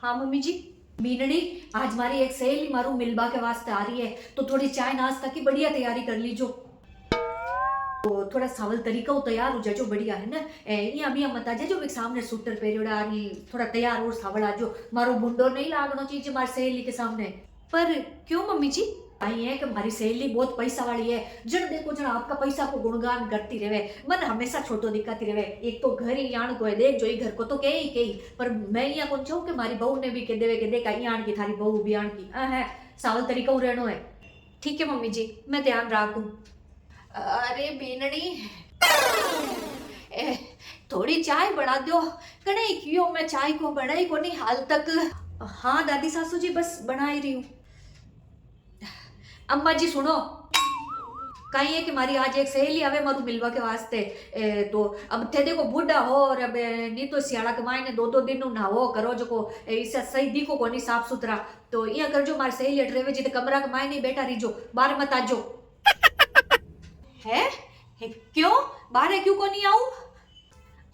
हाँ मम्मी जी। बीनड़ी, आज हमारी एक सहेली मारू मिलवा के वास्ते आ रही है, तो थोड़ी चाय नाश्ता की बढ़िया तैयारी कर लीजो। तो थोड़ा सावल तरीका हो तैयार हो जाजो, बढ़िया है ना। यहाँ भी मत आ जाजो सामने सूटर पेरियोड़ा थोड़ा तैयार और सावल आजो। मारो बुंडो नहीं लागनो चाहिए मारी सहेली के सामने। पर क्यों मम्मी जी? आई है कि हमारी सहेली बहुत पैसा वाली है, जन देखो जन आपका पैसा को गुणगान करती रहे, मन हमेशा छोटो दिखाती रहे। एक तो घर ही यान को है, देख जो ही घर को तो कही पर मैं यहाँ कौन चाहूँ कि मारी बहू ने भी कह देवे कि देखा यान की थारी बहू भी आन की है सावल तरीका रहनो है। ठीक है मम्मी जी, मैं ध्यान राखू। अरे बीनड़ी, थोड़ी चाय बना दो। कने क्यों मैं चाय को बनाई को नहीं हाल तक। हाँ दादी सासू जी, बस बना ही रही हूँ। अम्मा जी सुनो, कहीं है कि मारी आज एक सहेली आवे मारू मिलवा के वास्ते। तो अब थे देखो बूढ़ा हो और अब नहीं तो सियाड़ा के मायने दो दो दिन नहावो करो जो को इससे सही दिखो को नहीं साफ सुथरा। तो यहाँ कर जो मारी सहेली अटरेवे जी कमरा के मायने बैठा रही जो, बाहर मत आजो। है? क्यों बाहर क्यों को नहीं आऊं?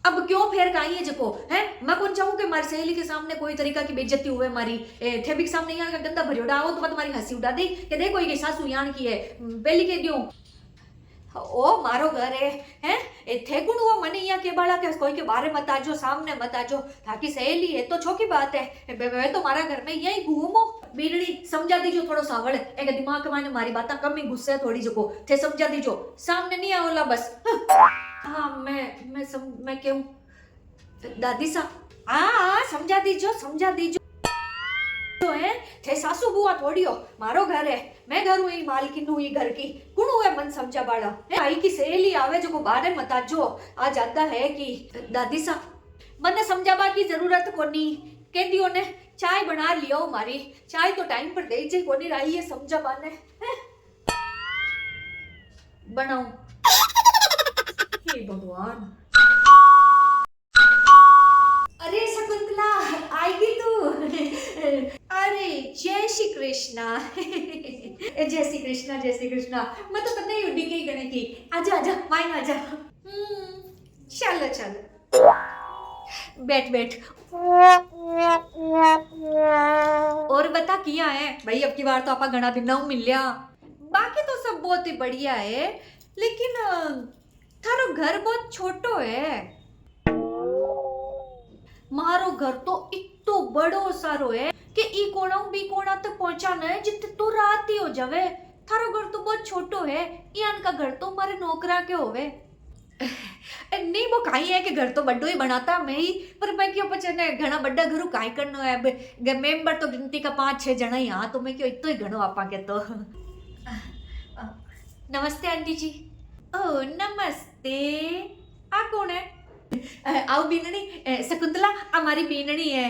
अब क्यों फेर काई है जको है? मैं कौन चाहूं कि मारी सहेली के सामने कोई तरीका की बेइज्जती हुए मारी। थे भी सामने यहाँ का गंदा भरियोड़ा आओ तो मत मारी हंसी उड़ा दी कि देखो ये सासू यान की है, पहली कह दियो। ओ मारो घर है थे गुण वो मने यहाँ के बाला के कोई के बारे मत आजो, सामने मत आजो, ताकि सहेली है तो छोकी बात है। बे तो मारा घर में यही घूमो। बीरड़ी समझा दीजो थोड़ो सावड़ एक दिमाग के माने मारी बात कम ही गुस्से थोड़ी जको थे समझा दीजो, सामने नहीं आओला बस। हाँ मैं क्यों दादी सा समझा दीजो है थे सासू बुआ थोड़ी हो, मारो घर है, मैं घर हुई मालकिन हुई घर की कुण हुए मन समझा बाड़ा आई की सहेली आवे जो को बारे मता जो आ जाता है कि दादी सा मने समझाबा की जरूरत कोनी कह दियो ने चाय बना लियो, मारी चाय तो टाइम पर दे जे कोनी रही है समझा बाने बनाऊं। हे भगवान, अरे शकुंतला आएगी तू। अरे जय श्री कृष्णा। जय श्री कृष्णा जय श्री कृष्णा। मैं तो पता ही उड़ी के ही गने की आजा आजा माइन आजा। चलो चलो बैठ बैठ। और बता किया है भाई, अब की बार तो आपा घना दिन मिल लिया। बाकी तो सब बहुत ही बढ़िया है, लेकिन थारो घर बहुत छोटो है। मारो घर तो इतो बड़ो सारो है कि ई कोना बी कोना तक पहुंचाना है जितने तो रात ही हो जावे। थारो घर तो बहुत छोटो है, यान का घर तो मारे नौकरा के होवे। नहीं वो काई है कि घर तो बड्डो ही बनाता मैं ही, पर मैं क्यों पचने घना बड्डा घरू काई करनो है। मेंबर तो गिनती का 5-6 जना ही, हाँ तो मैं क्यों इतो ही घणो आपा के तो। नमस्ते आंटी जी। ओ नमस्ते, आ कौन है? आओ बीननी, शकुंतला हमारी बीननी है।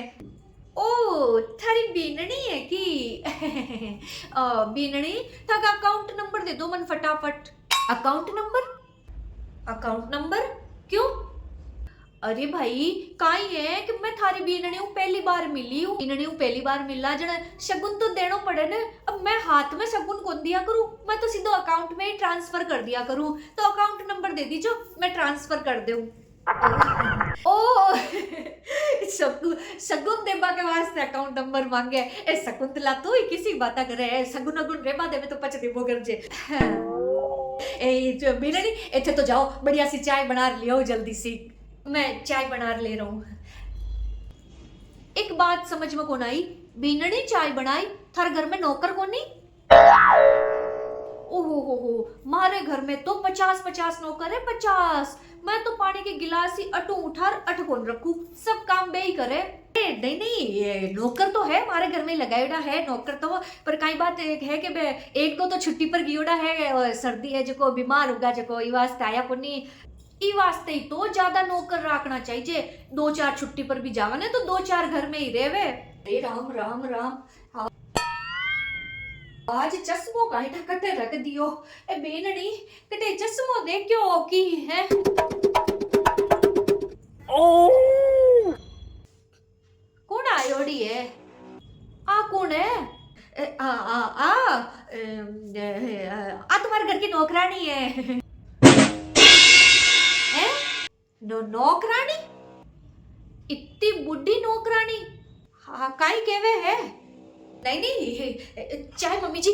ओ थारी बीननी है कि? बीननी थाका अकाउंट नंबर दे दो मन फटाफट। Account number? अकाउंट नंबर क्यों? अरे भाई काई है कि मैं थारी बीननी पहली बार मिली हूँ, बीननी पहली बार मिला जन शगुन तो देनो पड़े न। अब मैं हाथ में शगुन कौन दिया करूँ, मैं तो सीधो अकाउंट में ही ट्रांसफर कर दिया करूँ। तो अकाउंट नंबर दे दीजो, मैं ट्रांसफर कर दूँ। ओ शगुन देबा के वास्ते अकाउंट नंबर मांगे। ए शकुंतला तू ही किसी बात करे, शगुन अगुन रेबा देवे तो पच देबो करजे। ए जो बीननी इथे तो जाओ, बढ़िया सी चाय बना लियो जल्दी सी। मैं चाय बना ले रहा हूँ। एक बात समझ में कौन आई, बीननी चाय बनाई थारे घर में नौकर कोनी? ओहो हो, मारे घर में तो 50-50 नौकर है, 50। मैं तो पानी के गिलास ही अटू उठार अट कौन रखू, सब काम बे ही करे। नहीं नहीं ये नौकर तो है मारे घर में लगायोड़ा है नौकर तो, पर कई बात एक है कि एक दो तो छुट्टी पर गियोड़ा है, सर्दी है जो बीमार होगा जो ई वास्ते आया कोनी। ई वास्ते ही तो ज्यादा नौकर रखना चाहिए, 2-4 छुट्टी पर भी जावा ने तो 2-4 घर में ही रेवे। अरे राम राम राम, आज चश्मो काहे कटे रख दियो। ए बेननी कटे चश्मो देखो की है। ओ कौन आयोड़ी है? आ कौन है? आ आ आ आ तुम्हारे घर की नौकरानी है। हैं? नौकरानी? इतनी बुढ़ी नौकरानी? हाँ काई केवे है? नहीं नहीं चाय मम्मी जी।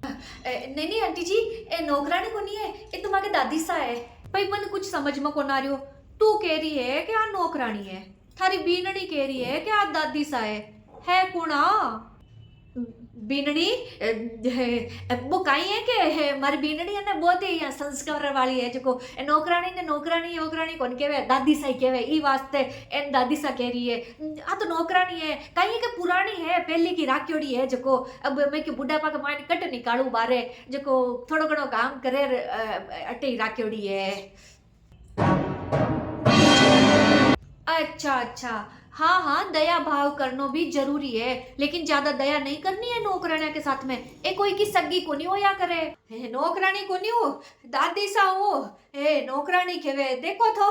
नहीं नहीं आंटी जी, ए नौकरानी को नहीं है, ये तुम्हारे दादी सा है। भाई मन कुछ समझ में को ना रही हो। तू कह रही है कि आ नौकरानी है, थारी बीननी कह रही है कि आ दादी सा है कुणा? बीननी वो काई है कि मारी बीननी है ना बहुत ही यहाँ संस्कार वाली है, जो नौकरानी ने नौकरानी नौकरानी कौन कहवे, दादी सा ही कहवे, ई वास्ते एन दादी सा कह रही है। आ तो नौकरानी है, काई है कि पुरानी है, पहले की राख्योड़ी है, जो अब मैं कि बुढ़ापा के मायने कट निकालू बारे, जो थोड़ो घणो काम करे अटे ही राख्योड़ी है। अच्छा अच्छा, हाँ हाँ दया भाव करनो भी जरूरी है, लेकिन ज्यादा दया नहीं करनी है नौकरानिया के साथ में। ए कोई की सगी को नहीं हो या करे, नौकरानी को नहीं हो, दादी सा हो, नौकरानी केवे देखो तो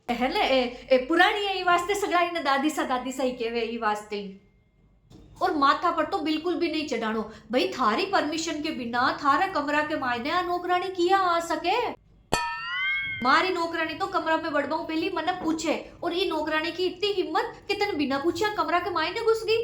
है ले, पुरानी है ई वास्ते सगाई ने दादी सा ही केवे ई वास्ते। और माथा पर तो बिल्कुल भी नहीं चढ़ानो भाई, थारी परमिशन के बिना थारा कमरा के मायने नौकरानी किया आ सके? मारी नौकरानी तो कमरा में बढ़ पहली मन पूछे, और ये नौकरानी की इतनी हिम्मत कि तन बिना पूछे कमरा के मायने घुस गई।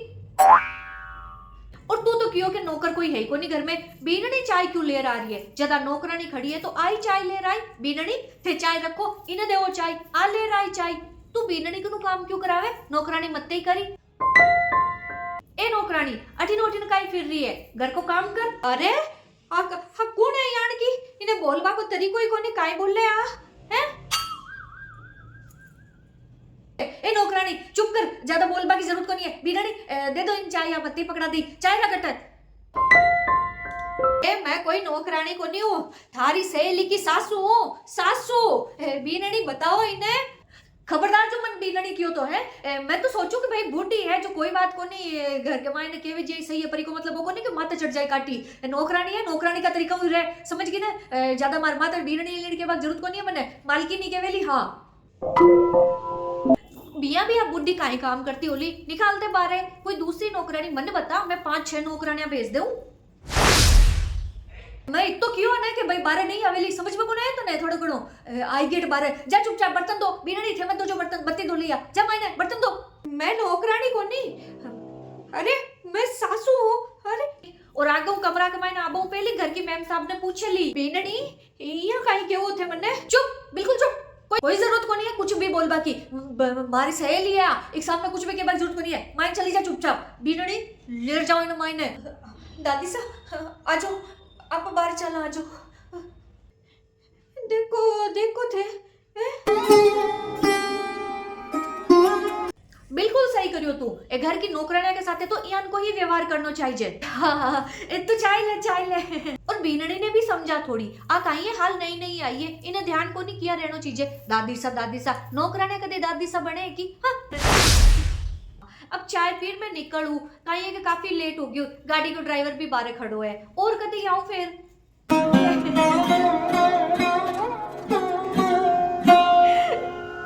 और तू तो क्यों के नौकर कोई है को नहीं घर में, बीननी चाय क्यों ले रही है? ज्यादा नौकरानी खड़ी है तो आई चाय ले रहा है, बीननी थे चाय रखो, इन्हें देवो चाय, आ ले रहा है चाय। तू बीननी को काम क्यों करावे, नौकरानी मत ही करी। ए नौकरानी अठिन उठिन काई फिर रही है, घर को काम कर। अरे हाँ कौन है यान की, इन्हें बोलबा को तरीको ही कोनी, काई बोल ले आ हैं? ए नौकरानी चुप कर, ज्यादा बोलबा की जरूरत को नहीं है। बीननी दे दो इन चाय, या बत्ती पकड़ा दी, चाय ना कटत। ए मैं कोई नौकरानी को नहीं हूँ, थारी सहेली की सासू हूँ, सासू। बीननी बताओ इन्हें, खबरदार जो मन बीननी क्यों तो है। मैं तो सोचू कि भाई बूढ़ी है जो कोई बात को नहीं, घर के मायने केवे जी सही है, परी को मतलब वो को नहीं कि माथा चढ़ जाए काटी। नौकरानी है, नौकरानी का तरीका हुई रहे, समझ गई ना? ज्यादा मार माता बीननी लेने के बाद जरूरत को नहीं है, मैंने मालकी नहीं केवेली। हाँ बिया भी आप बुढ़ी काहे काम करती होली, निकालते बारे कोई दूसरी नौकरानी मन बता, मैं 5-6 नौकरानियां भेज दूं। मैं एक तो क्यों ना कि भाई बारे नहीं आवेली, समझ में को नहीं तो नहीं थोड़ा घणो आई गेट बारे जा, चुपचाप बर्तन दो, बीननी थे मत दो, जो बर्तन बत्ती धो लिया जा, मैंने बर्तन दो। मैं नौकरानी को नहीं, अरे मैं सासू हूँ। अरे और आगे कमरा के मायने आबो पहले घर की मैम साहब ने पूछे ली, बीननी ये काई केवो थे मन्ने, चुप बिल्कुल चुप, कोई जरूरत को नहीं है कुछ भी बोलबा की, मारी सहेली है एक सामने कुछ भी के बार जरूरत को नहीं है, माइन चली जा चुपचाप। बीननी ले जाओ इन मायने, दादी सा आ जाओ, आप बाहर चला आ जाओ, देखो देखो थे बिल्कुल सही करियो तू, ए घर की नौकरानिया के साथ तो इयान को ही व्यवहार करना चाहिए। हाँ तू चाय ले। और बीननी ने भी समझा थोड़ी, आ काई है हाल नई नई आई है, इन्हें ध्यान को नहीं किया रहना चाहिए। दादी सा नौकरानिया कदे दादी सा बनेगी? हाँ अब चाय पीर मैं निकलू, काई है कि काफी लेट हो गई, गाड़ी को ड्राइवर भी बाहर खड़ो है, और कदे आऊं फिर।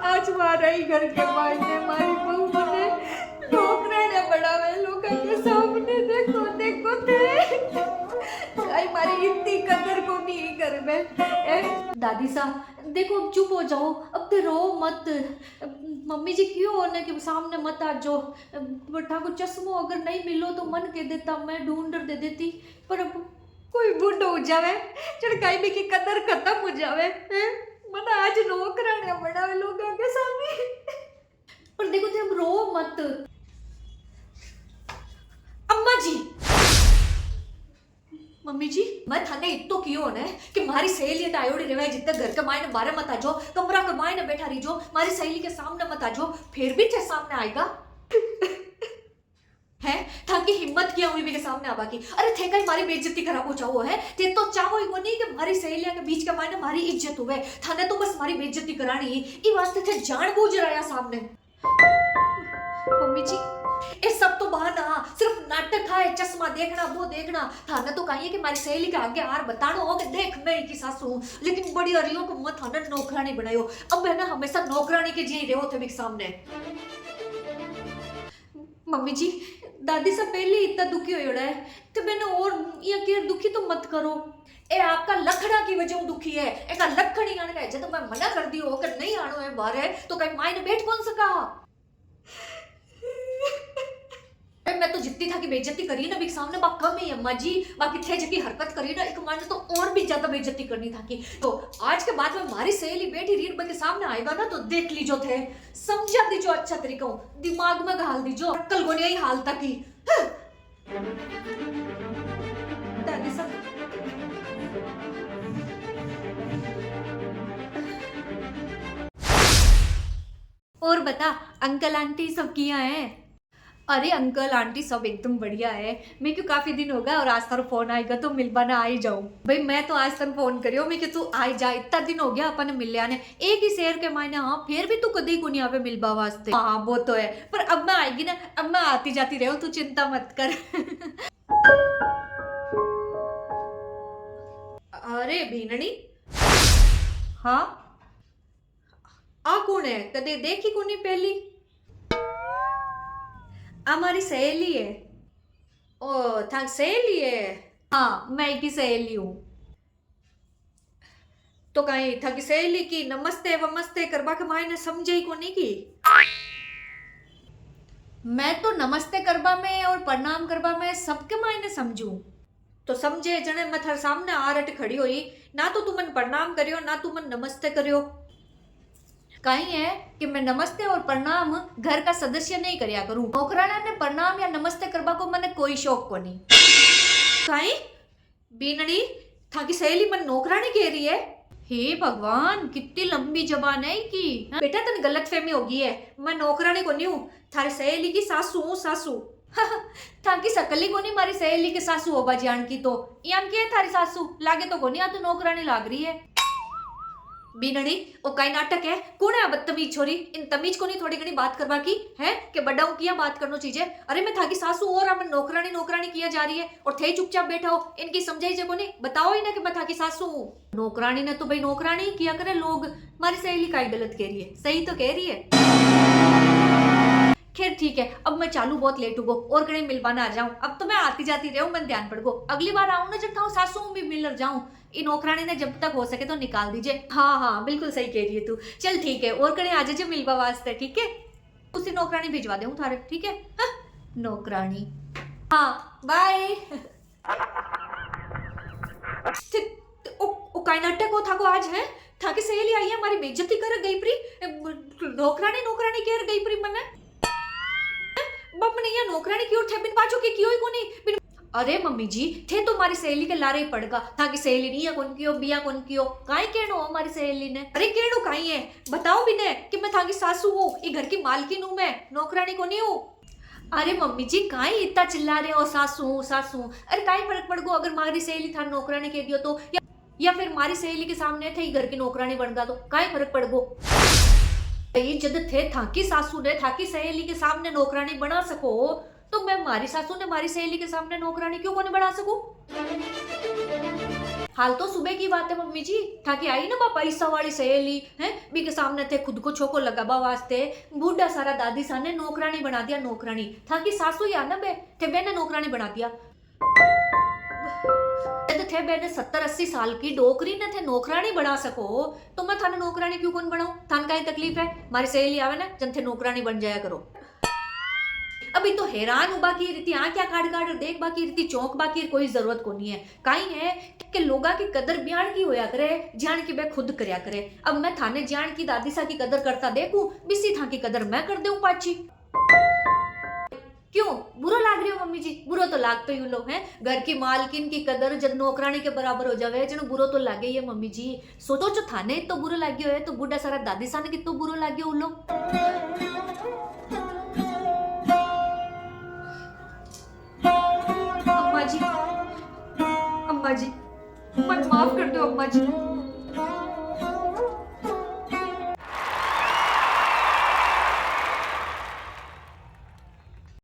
आज मारा ही घर के मायने मारी बहू ने नौकरानिया बढ़ावे लोगों के सामने, देखो देखो थे आई मारी इतनी कदर को नहीं घर में। दादी सा देखो चुप हो जाओ, अब तो रो मत। मम्मी जी क्यों होने के सामने मत आ जाओ, बटा को चश्मो अगर नहीं मिलो तो मन के देता, मैं ढूंढ दे देती, पर अब कोई बूढ़ो हो जावे, चढ़काई भी की कदर खत्म हो जावे, मन आज नौकरानिया बनावे लोगों के सामने। और देखो थे हम रो मत। अम्मा जी, मम्मी जी मैं थाने इतो क्यों ने कि मारी सहेली तो आयोड़ी रहे, जितने घर के मायने बारे मत आ जाओ, कमरा के मायने बैठा रही जो, मारी सहेली के सामने मत आ जाओ, फिर भी थे सामने आएगा है, ताकि हिम्मत किया हुई मेरे सामने आबा की। अरे थे कहीं मारी बेइज्जती करा को चाहो है, ते तो चाहो ही को नहीं कि मारी सहेलिया के बीच के मायने मारी इज्जत हुए, थाने तो बस मारी बेइज्जती करानी ही, ई वास्ते थे जानबूझ रहा सामने। मम्मी जी ये सब तो बहाना, सिर्फ नाटक है, चश्मा देखना वो देखना, थाने तो कहिए कि मारी सहेली के आगे हार बतानो हो कि देख मैं की सासू हूं, लेकिन बड़ी अरियो को मत थाने नौकरानी बनायो, अब है ना हमेशा नौकरानी के जी रहो थे मेरे सामने। मम्मी जी दादी से पहले इतना दुखी हो है, तो मैंने और ये दुखी तो मत करो, ए आपका लखड़ा की वजह दुखी है, एक लखड़ ही आने का है, जब मैं मना कर दी हो कि नहीं आनो है बाहर है, तो कहीं मायने बैठ कौन सका। जितनी था कि बेइज्जती करी ना, बिक सामने बा कम है अम्मा जी, बाकी थे जकी हरकत करी ना एक माने तो और भी ज्यादा बेइज्जती करनी था की। तो आज के बाद में हमारी सहेली बेटी रीड के सामने आएगा ना तो देख लीजो थे, समझा दीजो अच्छा तरीका, दिमाग में घाल दीजो, अक्कल को नहीं हाल तक ही। दादी सब और बता, अंकल आंटी सब किया है? अरे अंकल आंटी सब एकदम बढ़िया है। मैं क्यों काफी दिन हो गया और आज तारो फोन आएगा तो मिलवा ना आ ही जाऊं। भाई मैं तो आज तक फोन करियो, मैं कि तू आई जा, इतना दिन हो गया अपन मिलया ने, एक ही शहर के मायने। हाँ फिर भी तू कदी को नहीं आवे मिलवा वास्ते। हाँ वो तो है, पर अब मैं आएगी ना, अब मैं आती जाती रहूं, तू चिंता मत कर। अरे भीननी, हाँ आ कौन है? कदे देखी कोनी पहली? हमारी सहेली है। ओ था सहेली है? हाँ मैं की सहेली हूँ। तो कहीं था कि सहेली की नमस्ते वमस्ते करवा के मायने समझे ही कोनी की? मैं तो नमस्ते करवा में और प्रणाम करवा में सबके मायने समझू। तो समझे जने मैं थारे सामने आरट खड़ी हुई ना, तो तुमन प्रणाम करियो ना तुमन नमस्ते करियो। कहीं है कि मैं नमस्ते और प्रणाम घर का सदस्य नहीं करिया करूं। नौकराना ने प्रणाम या नमस्ते करवा को मैंने कोई शौक को नहीं। कहीं बीनड़ी था कि सहेली मन नौकरानी कह रही है? हे भगवान कितनी लंबी जबान है की। बेटा तन गलत फहमी होगी है, मैं नौकरानी को नहीं हूँ, थारी सहेली की सासू हूँ, सासू। था कि सकली को नहीं मारी सहेली के सासू हो बाजान की। तो यान की है थारी सासू लागे तो कोनी, आ तो नौकरानी लाग रही है। बीनड़ी ओ कई नाटक है, कौन है बदतमीज छोरी? इन तमीज को नहीं थोड़ी घनी बात करवा की है कि बड़ा किया बात करनो चीजें। अरे मैं थाकी सासू और हम नौकरानी नौकरानी किया जा रही है और थे चुपचाप बैठा हो, इनकी समझाई जे को नहीं, बताओ ही ना कि मैं थाकी सासू हूँ। नौकरानी ने तो भाई नौकरानी किया करे लोग, हमारी सहेली का गलत कह रही है, सही तो कह रही है। खैर ठीक है, अब मैं चालू बहुत लेट हो और कहीं मिलवाना आ जाऊं, अब तो मैं आती जाती रहूं, मन ध्यान पड़ गो, अगली बार आऊं ना जब था सासू भी मिल जाऊं। इन नौकरानी ने जब तक हो सके तो निकाल दीजिए। हाँ हाँ बिल्कुल सही कह रही है तू, चल ठीक है और कहीं आ जाइए मिलवा वास्ते, ठीक है? उसी नौकरानी भिजवा दे थारे, ठीक है? हाँ, नौकरानी, हाँ बाय। ओ काय नाटक हो था को आज है, था कि सहेली आई है हमारी बेइज्जती कर गई प्री, नौकरानी नौकरानी कह गई प्री मने बमने या नौकरानी की ओर थे बिन पाछो की क्यों ही कोनी बिन। अरे मम्मी जी थे तो हमारी सहेली के लारे ही पड़गा था कि सहेली नहीं है कौन की हो, बिया कौन की हो, काई कहनो हमारी सहेली ने? अरे कहनो काई है बताओ भी ने कि मैं था की सासू हूँ, ये घर की मालकिन हूँ, मैं नौकरानी को नहीं हूँ। अरे मम्मी जी काई इतना चिल्ला रहे हो सासू सासू? अरे काई फर्क पड़ गो अगर हमारी सहेली था नौकरानी कह दियो तो, या फिर हमारी सहेली के सामने थे घर की नौकरानी बन गया तो काई फर्क पड़ गो? जद थे थाकी सासू ने थाकी सहेली के सामने नौकरानी बना सको तो मैं हमारी सासू ने हमारी सहेली के सामने नौकरानी क्यों नहीं बना सकूं? हाल तो सुबह की बात है मम्मी जी, थाकी आई ना बापा ईसा वाली सहेली है बी के सामने थे खुद को छोको लगाबा वास्ते बूढ़ा सारा दादी सा ने नौकरानी बना दिया, नौकरानी थाकी सासू या ना बे थे बेने नौकरानी बना दिया। थे बेने 70-80 साल की डोकरी ने थे नौकरानी बना सको तो मैं थाने नौकरानी क्यों कौन बनाऊं? थान काई तकलीफ है? हमारी सहेली आवे ना जन थे नौकरानी बन जाया करो। अभी तो हैरान हो बाकी रीति आ क्या काट काट देख बाकी रीति चौंक बाकी कोई जरूरत को नहीं है। काई है कि लोगा की कदर ब्याण की होया करे जान की बे खुद करया करे। अब मैं थाने जान की दादी सा की कदर करता देखूं, बिसी था की कदर मैं कर दूं पाची। क्यों बुरो लाग रही हो मम्मी जी? बुरो तो लागते ही लोग हैं, घर की मालकिन की कदर जब नौकरानी के बराबर हो जावे जन बुरो तो लागे ही है मम्मी जी। सोचो जो थाने तो बुरो लाग्यो है तो बुढ़ा सारा दादी सा ने कितो बुरो लाग्यो उन लोग। अम्मा जी मन माफ कर दो अम्मा जी।